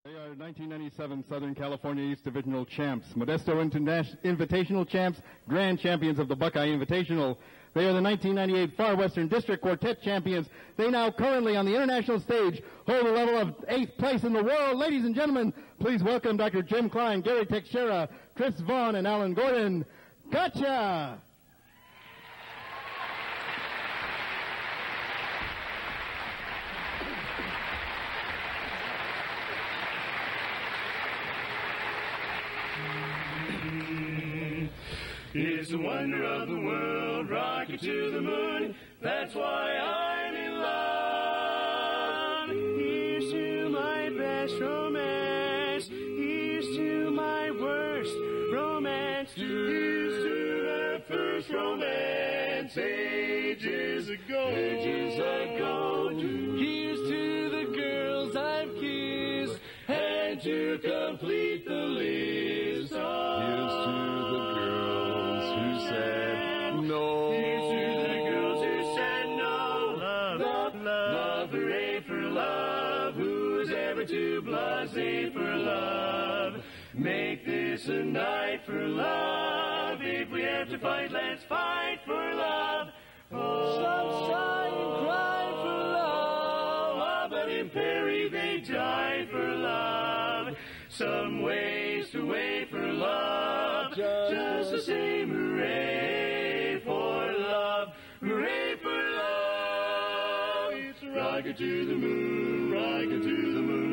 They are 1997 Southern California East Divisional champs, Modesto Invitational champs, grand champions of the Buckeye Invitational. They are the 1998 Far Western District Quartet champions. They now currently on the international stage hold a level of 8th place in the world. Ladies and gentlemen, please welcome Dr. Jim Klein, Gary Teixeira, Chris Vaughn, and Alan Gordon. Gotcha! It's the wonder of the world, rocket to the moon, that's why I'm in love. Here's to my best romance, here's to my worst romance, here's to my first romance, ages ago. Here's to the girls I've kissed, and to complete the list, here's to the girls who said no. Here's to the girls who said no. Love, hooray for love. Who's ever too blasé for love? Make this a night for love. If we have to fight, let's fight for love. Oh, sunshine cry for love. But in Perry they died for love. Some ways to wait for love. Just the same, hooray for love, hooray for love. It's a rocket to the moon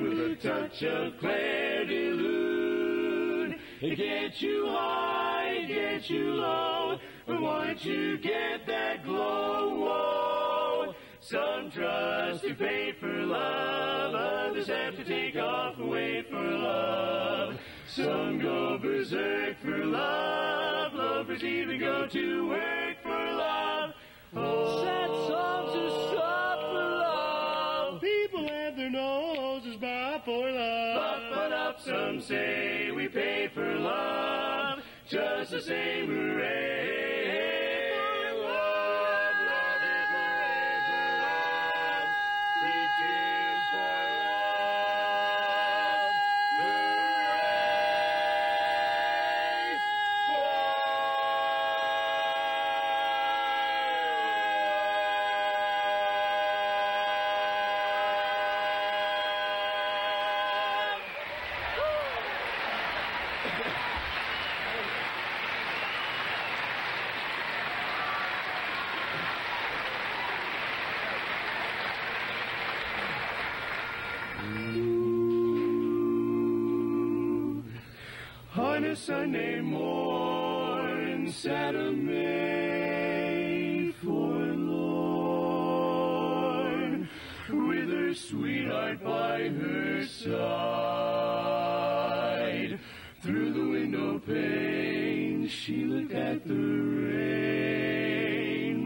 with a touch of clair de lune. It gets you high, gets you low, but once you get that glow, whoa. Some trust to fate for love, others have to take off and wait for love. Some go berserk for love, lovers even go to work for love. Oh, sad songs are soft for love. People have their noses bobbed for love. But up, some say we pay for love. Just the same, hooray. On a Sunday morn sat a maid forlorn, with her sweetheart by her side. Through the window pane she looked at the rain.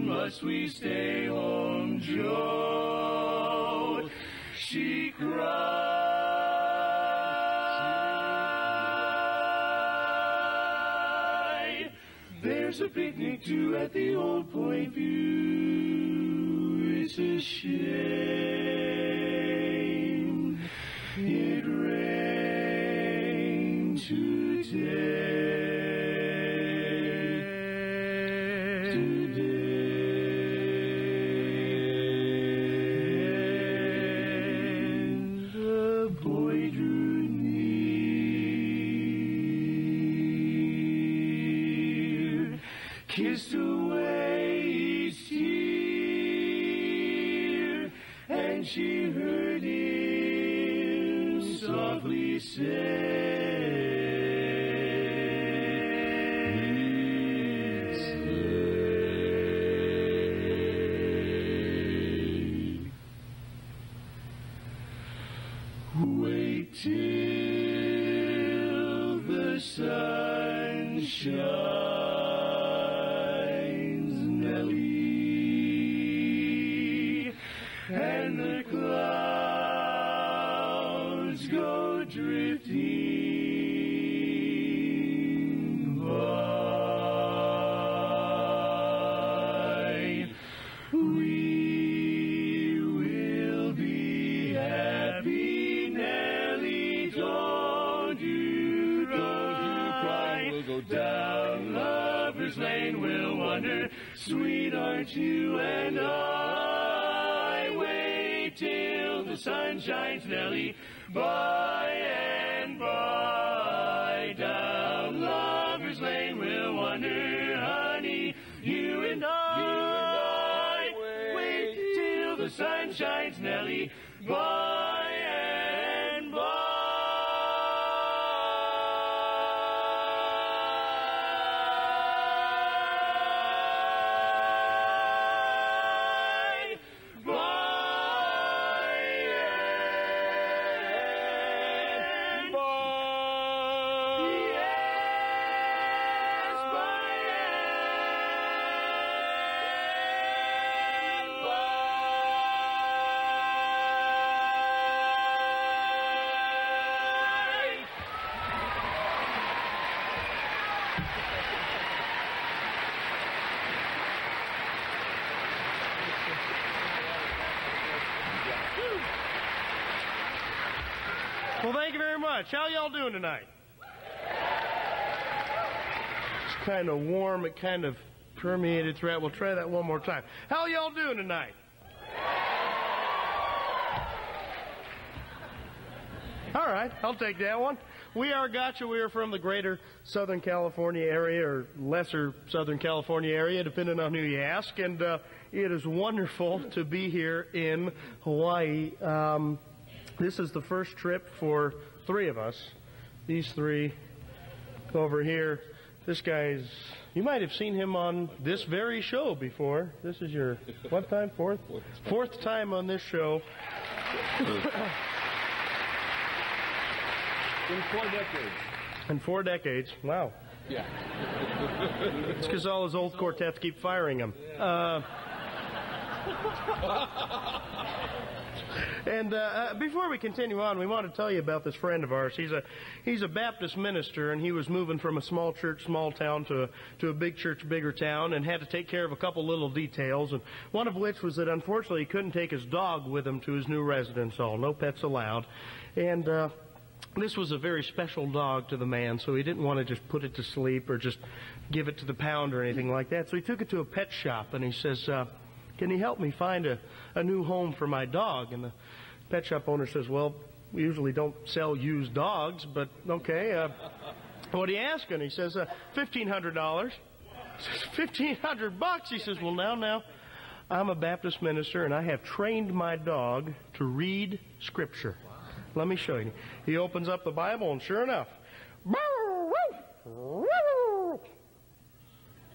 Must we stay home, Joe? She cried. There's a picnic too at the Old Point View. It's a shame it rained today. The boy drew near, kissed away his tear, and she heard him softly say, wait till the sun shines, Nellie, and the clouds go drifting by. We will be happy, Nellie. Lover's Lane we'll wander, sweetheart, you and I. Wait till the sun shines, Nellie, by and by. Down Lover's Lane we'll wander, honey, you and I. Wait till the sun shines, Nellie, by and by. Well, thank you very much. How y'all doing tonight? It's kind of warm. It kind of permeated throughout. We'll try that one more time. How y'all doing tonight? All right, I'll take that one. We are Gotcha. We are from the greater Southern California area, or lesser Southern California area, depending on who you ask. And it is wonderful to be here in Hawaii. This is the first trip for three of us. These three over here. This guy's, you might have seen him on this very show before. This is your, what time? Fourth? Fourth time on this show. In 4 decades. In 4 decades. Wow. Yeah. It's because all his old quartets keep firing him. And before we continue on, we want to tell you about this friend of ours. He's a Baptist minister, and he was moving from a small church, small town to a big church, bigger town, and had to take care of a couple little details. And one of which was that unfortunately he couldn't take his dog with him to his new residence hall. No pets allowed. And this was a very special dog to the man, so he didn't want to just put it to sleep or just give it to the pound or anything like that. So he took it to a pet shop, and he says, can you help me find a new home for my dog? And the pet shop owner says, well, we usually don't sell used dogs, but okay. What are you asking? He says, $1,500. He says, $1,500? He says, well, now, I'm a Baptist minister, and I have trained my dog to read Scripture. Let me show you. He opens up the Bible, and sure enough,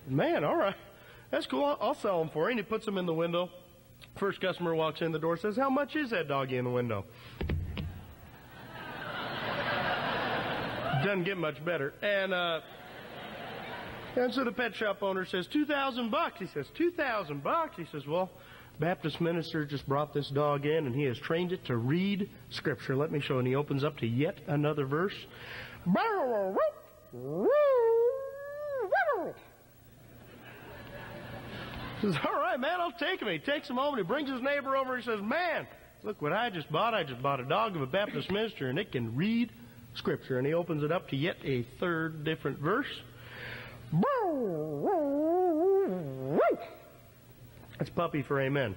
man, all right. That's cool. I'll sell them for you. And he puts them in the window. First customer walks in the door, says, how much is that doggy in the window? Doesn't get much better. And so the pet shop owner says, $2,000. He says, $2,000? He says, well, Baptist minister just brought this dog in, and he has trained it to read Scripture. Let me show you. And he opens up to yet another verse. He says, all right, man, I'll take him. He takes him home, and he brings his neighbor over. He says, man, look what I just bought. I just bought a dog of a Baptist minister, and it can read Scripture. And he opens it up to yet a third different verse. That's puppy for amen.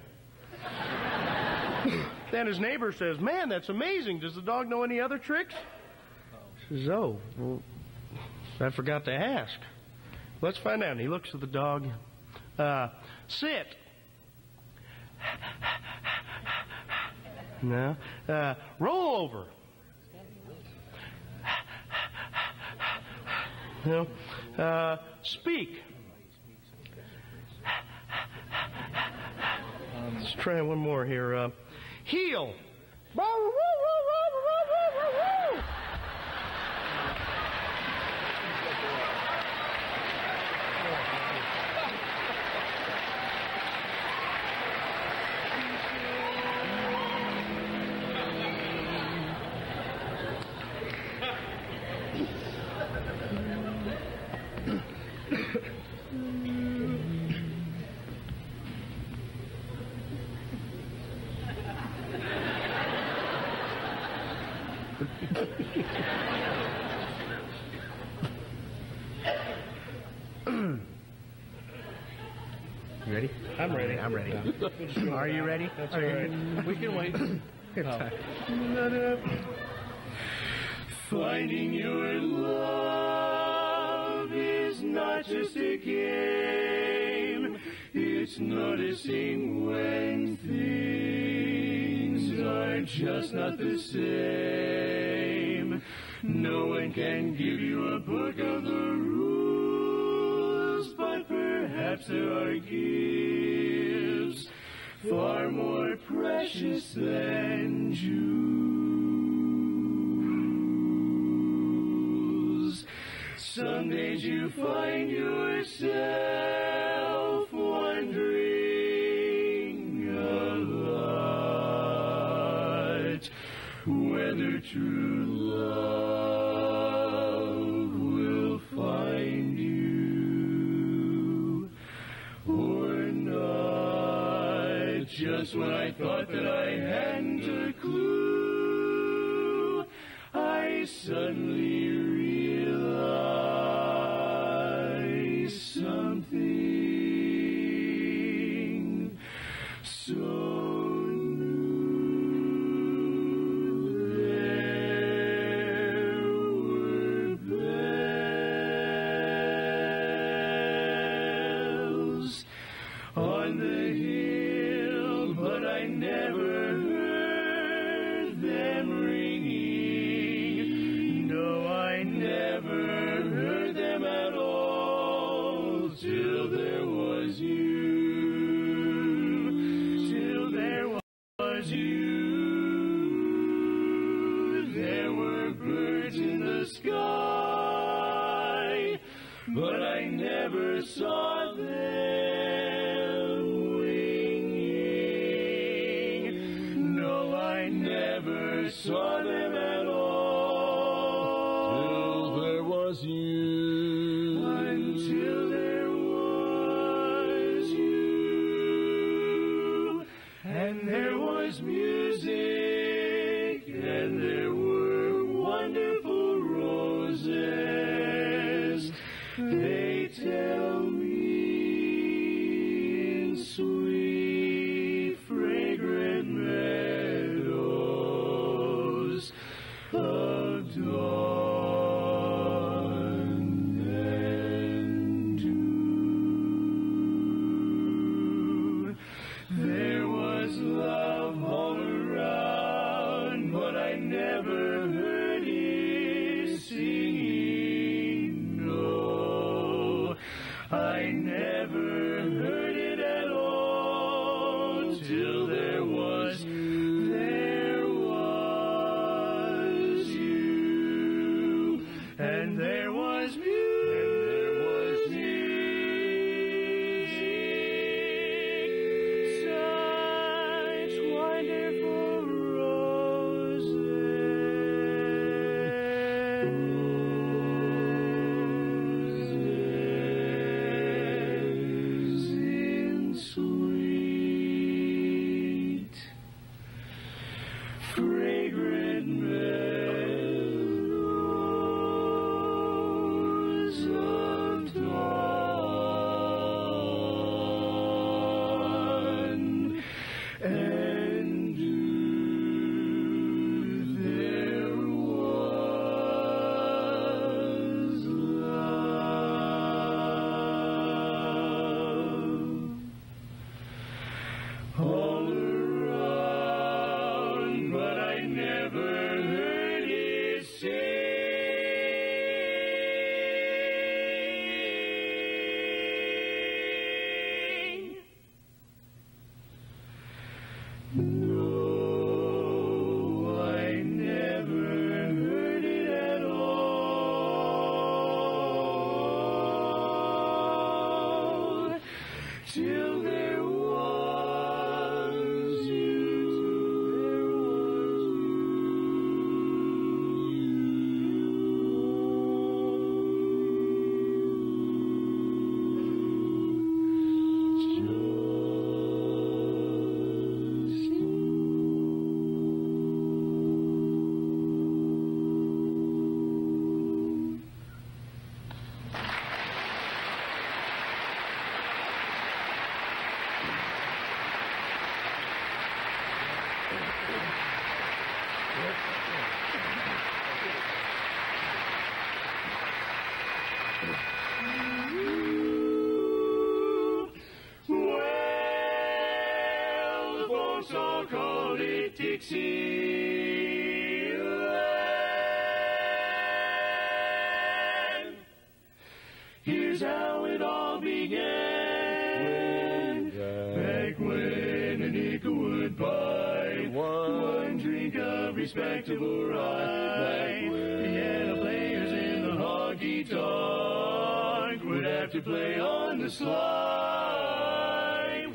Then his neighbor says, man, that's amazing. Does the dog know any other tricks? He says, oh, well, I forgot to ask. Let's find out. And he looks at the dog. Sit. No. Roll over. No. Speak. Let's try one more here. Heel. I'm ready. I'm ready. Are you ready? That's all right. We can wait. Finding your love is not just a game. It's noticing when things are just not the same. No one can give you a book of the rules, but perhaps there are gifts far more precious than jewels. Some days you find yourself wondering a lot whether true love will find you or not. Just when I thought that I hadn't a clue, I suddenly realized something so new. There were bells on the hill, but I never heard them ringing. No, I never heard them at all till there was you. Till there was you. There were birds in the sky, but I never saw them winging. No, I never saw them at all. Till there was you. Until there was you. And there was music, and there were wonderful roses. They tell me in sweet, fragrant meadows of dawn and dew. There was love all around, but I never heard it singing. No, I never heard it at all till there was you, and there was music, such wonderful roses in sweet, fragrant meadows of dawn and dew. There was love all around, but I never heard it sing. No, I never heard it at all till there was you. Just Well, the folks all called it Dixieland. Here's how it all began. Back when a nickel would buy one drink of respectable rye. Piano players in the honky-tonk would have to play on the sly.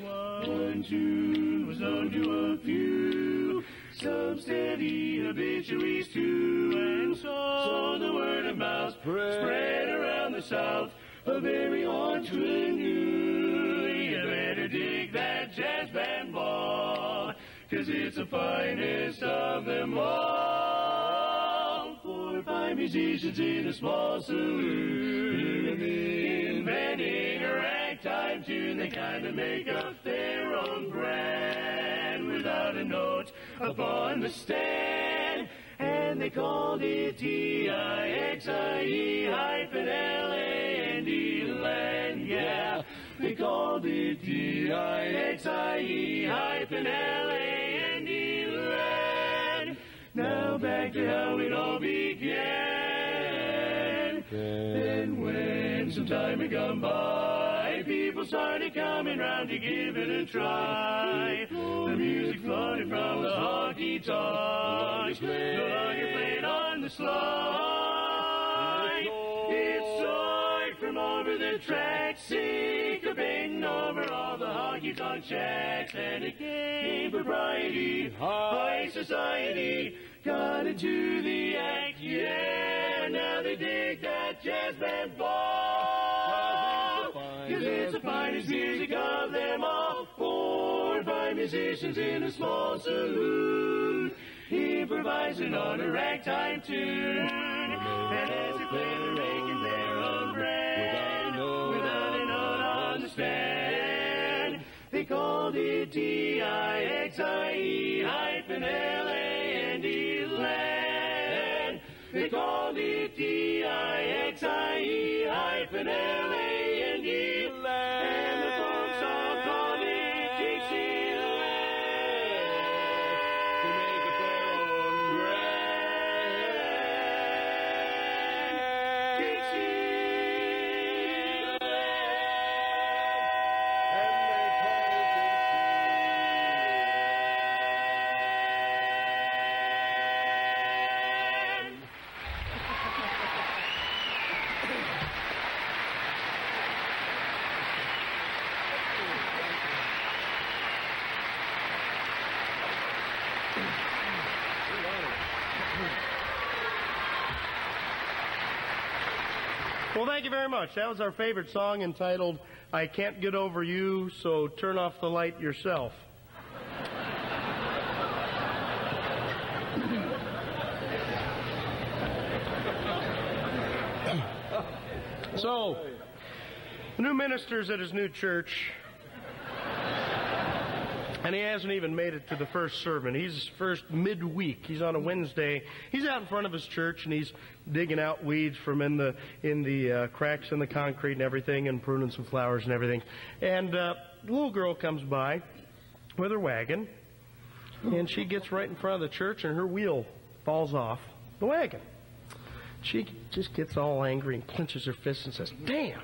One tune was known to a few, some steady obituaries too, and so the word of mouth spread around the South. A very entrepreneur, you better dig that jazz band ball, 'cause it's the finest of them all. 4 or 5 musicians in a small saloon, inventing a ragtime tune. They kind of make up their own brand without a note upon the stand. And they called it Dixie-L-A-N-D land, yeah. They called it Dixie-L-A-N-D land. Now back to how it all began. Then when some time had gone by, people started coming round to give it a try. The music flooded from the honky-tonk, no longer played on the slide. It soared from over the tracks, syncopating over all the honky-tonk shacks, and it came propriety, high society, got into the act, yeah. Now they dig that jazz band ball, 'cause it's the finest music of them all. 4 or 5 musicians in a small saloon, improvising on a ragtime tune. And as they play, they're making their own brand without a note on the stand. They called it Dixie-L-A-N-D land. They called it Dixie-L-A-N-D land. And the folks all called it Dixieland to make it their own brand. Dixieland. And they called it Well, thank you very much. That was our favorite song entitled, I Can't Get Over You, So Turn Off the Light Yourself. So, the new minister's at his new church, and he hasn't even made it to the first sermon. He's first midweek. He's on a Wednesday. He's out in front of his church, and he's digging out weeds from in the cracks in the concrete and everything, and pruning some flowers and everything. And the little girl comes by with her wagon, and she gets right in front of the church, and her wheel falls off the wagon. She just gets all angry and clenches her fist and says, "Damn!"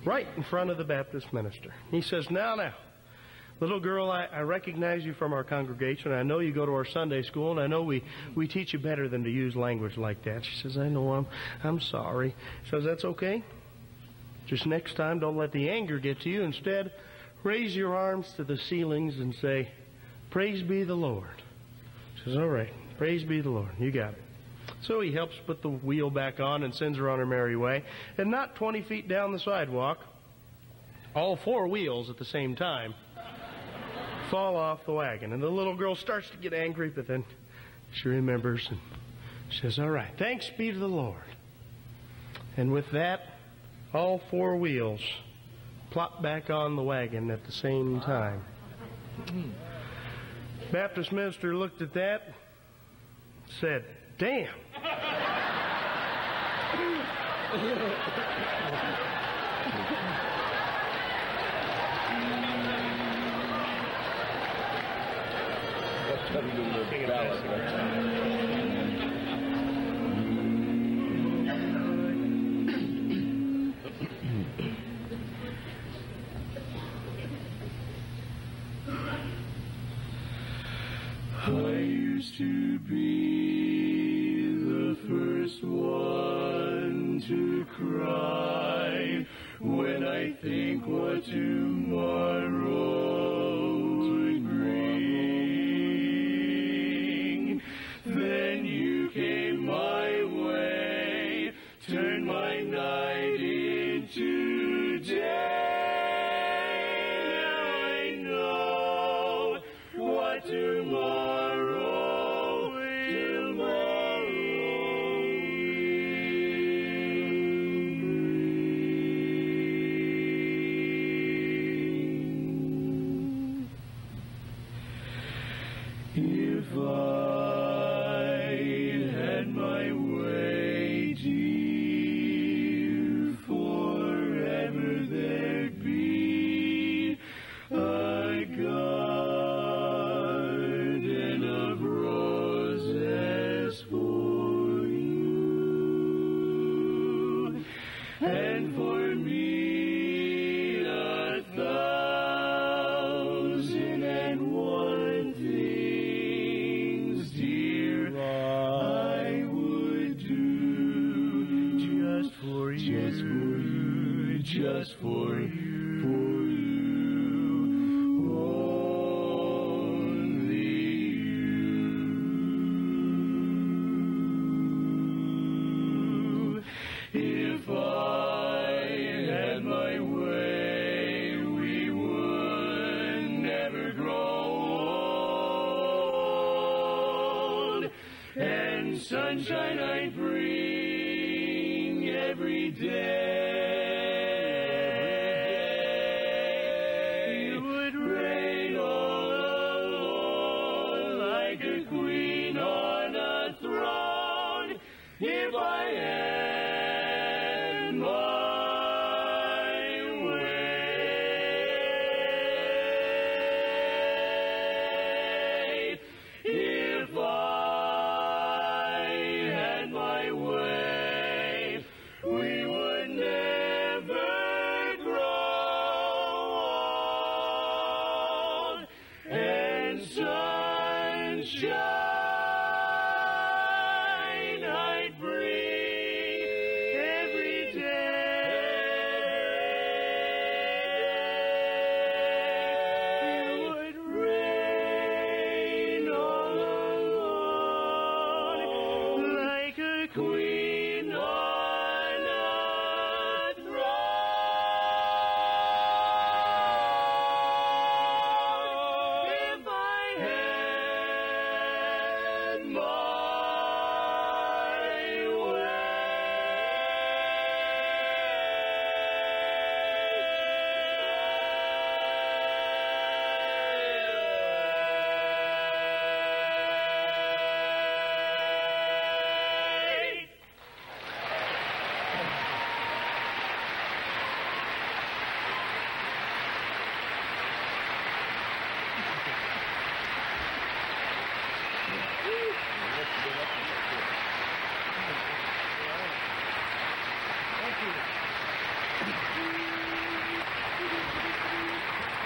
Right in front of the Baptist minister. He says, Now, little girl, I recognize you from our congregation. I know you go to our Sunday school, and I know we teach you better than to use language like that. She says, I know, I'm sorry. He says, that's okay. Just next time, don't let the anger get to you. Instead, raise your arms to the ceilings and say, praise be the Lord. She says, all right, praise be the Lord. You got it. So he helps put the wheel back on and sends her on her merry way. And not 20 feet down the sidewalk, all 4 wheels at the same time fall off the wagon. And the little girl starts to get angry, but then she remembers and she says, all right, thanks be to the Lord. And with that, all 4 wheels plop back on the wagon at the same time. Baptist minister looked at that, said, "Damn." I used to be the first one to cry when I think what tomorrow would bring. Then you came my way, turned my night into day. Now I know what tomorrow if I had my way, dear, forever there'd be a garden of roses for you, and for me 1,001 things, dear, I would do just for you, just for you, only you. If I had my way, we would never grow old, and sunshine I'd bring every day. You would reign all alone like a queen on a throne. If I had my way, if I had my way, we would never grow old, and sunshine I'd bring every day. You would reign all alone like a queen on a throne. If I had my way.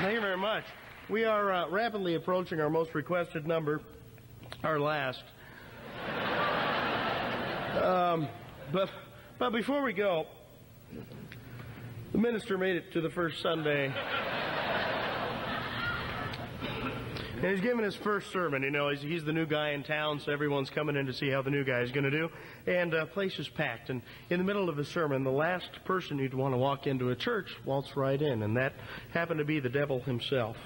Thank you very much. We are rapidly approaching our most requested number, our last. But before we go, the minister made it to the first Sunday. And he's giving his first sermon. You know, he's the new guy in town, so everyone's coming in to see how the new guy is going to do. And place is packed. And in the middle of the sermon, the last person you'd want to walk into a church waltzed right in. And that happened to be the devil himself.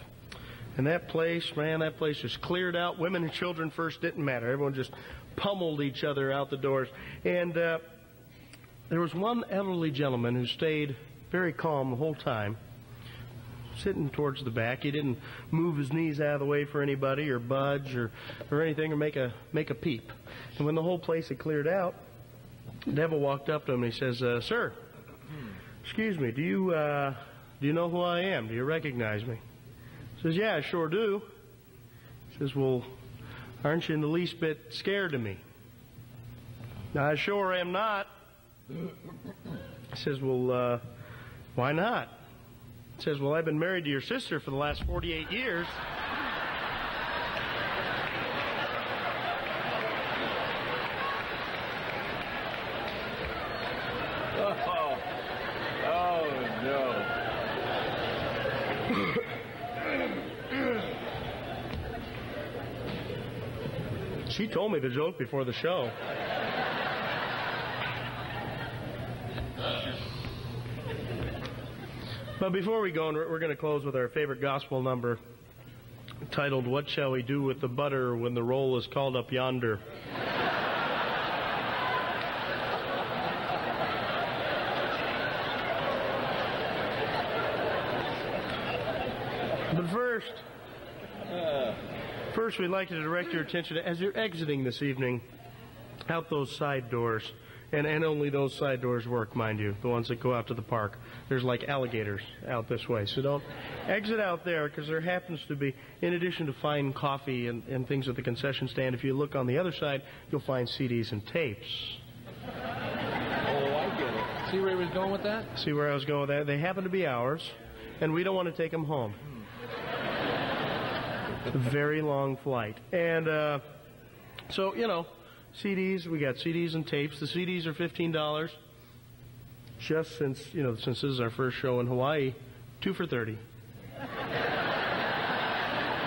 And that place, man, that place just cleared out. Women and children first didn't matter. Everyone just pummeled each other out the doors. And there was one elderly gentleman who stayed very calm the whole time. sitting towards the back. He didn't move his knees out of the way for anybody or budge or anything or make a peep. And when the whole place had cleared out, the devil walked up to him and he says, "Sir, excuse me, do you know who I am? Do you recognize me?" He says, "Yeah, I sure do." He says, "Well, aren't you in the least bit scared of me?" "I sure am not." He says, "Well, why not?" He says, "Well, I've been married to your sister for the last 48 years. Oh, no. She told me the joke before the show. But before we go, we're going to close with our favorite gospel number titled, "What Shall We Do with the Butter When the Roll is Called Up Yonder?" But first we'd like to direct your attention, as you're exiting this evening, out those side doors. And only those side doors work, mind you, the ones that go out to the park. There's like alligators out this way. So don't exit out there, because there happens to be, in addition to fine coffee and things at the concession stand, if you look on the other side, you'll find CDs and tapes. Oh, I get it. See where he was going with that? See where I was going with that? They happen to be ours, and we don't want to take them home. It's a very long flight. And so, you know, CDs, we got CDs and tapes. The CDs are $15. Just since this is our first show in Hawaii, 2 for $30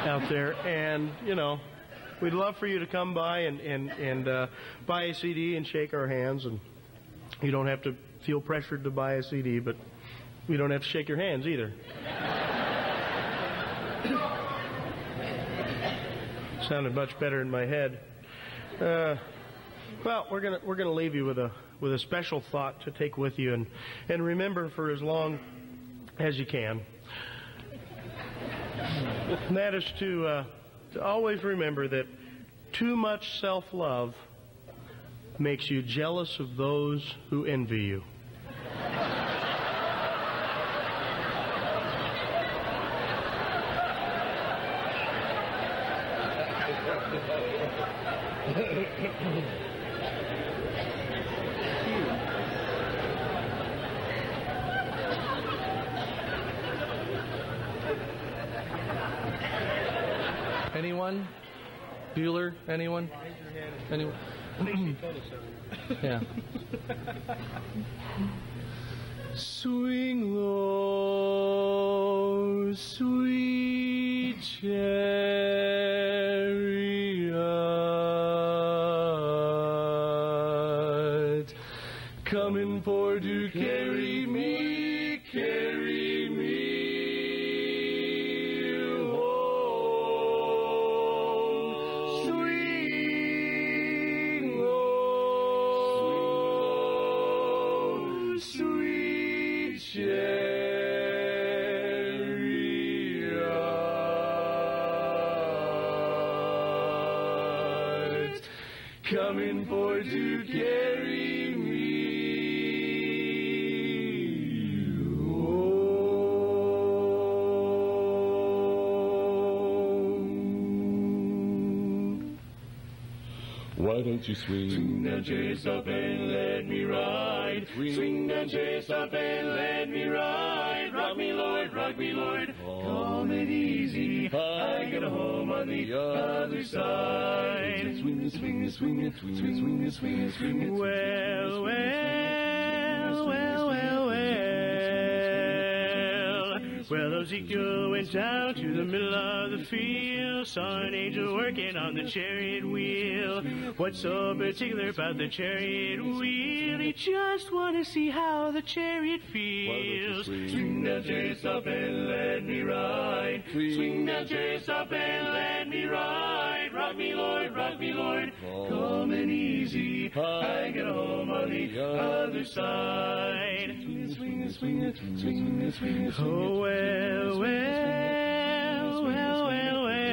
out there. And, we'd love for you to come by and buy a CD and shake our hands. And you don't have to feel pressured to buy a CD, but we don't have to shake your hands either. Sounded much better in my head. Well, we're gonna leave you with a special thought to take with you and remember for as long as you can. And that is to always remember that too much self-love makes you jealous of those who envy you. Anyone? Bueller? Anyone? Anyone? Yeah. Swing low, sweet chariot, coming for to carry me, carry me home. Swing low, sweet chariot, coming for to carry me home. Why don't you swing that chase up and let me ride? Swing that chase up and let me ride. Rock me, Lord, calm and easy. I get home on the other side. Swing it, swing it, swing it, swing it, swing it, swing it, swing it. Well, Ezekiel went out to the middle of the field, saw an angel working on the chariot wheel. What's so particular about the chariot wheel? He just want to see how the chariot feels. Swing that chase up and let me ride. Swing that chase up and let me ride. Rock me, Lord, Lord, rock me, Lord, coming easy. I get home on the other side. Swing it, swing it, swing it, swing it, swing it. Oh, well, well, well, well, well, well.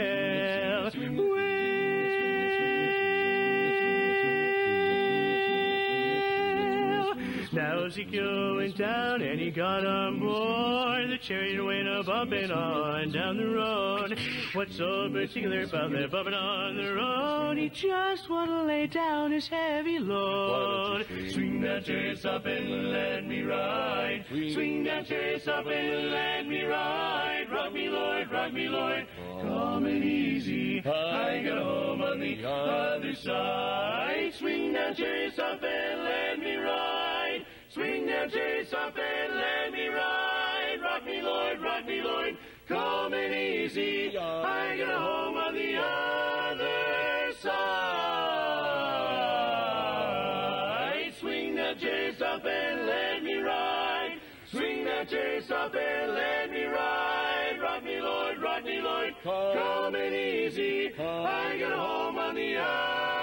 Now Ezekiel went down and he got on board. The chariot went a bumping on down the road. What's so particular about that bumping on the road? He just want to lay down his heavy load. Swing that chariot up and let me ride. Swing that chariot up and let me ride. Rock me, Lord, coming easy. I got home on the other side. Swing that chariot up and let me ride. Swing that chariot up and let me ride. Rock me, Lord, coming easy. I get home on the other side. Swing that chariot up and let me ride. Swing that chariot up and let me ride. Rock me, Lord, coming easy. I get home on the other side.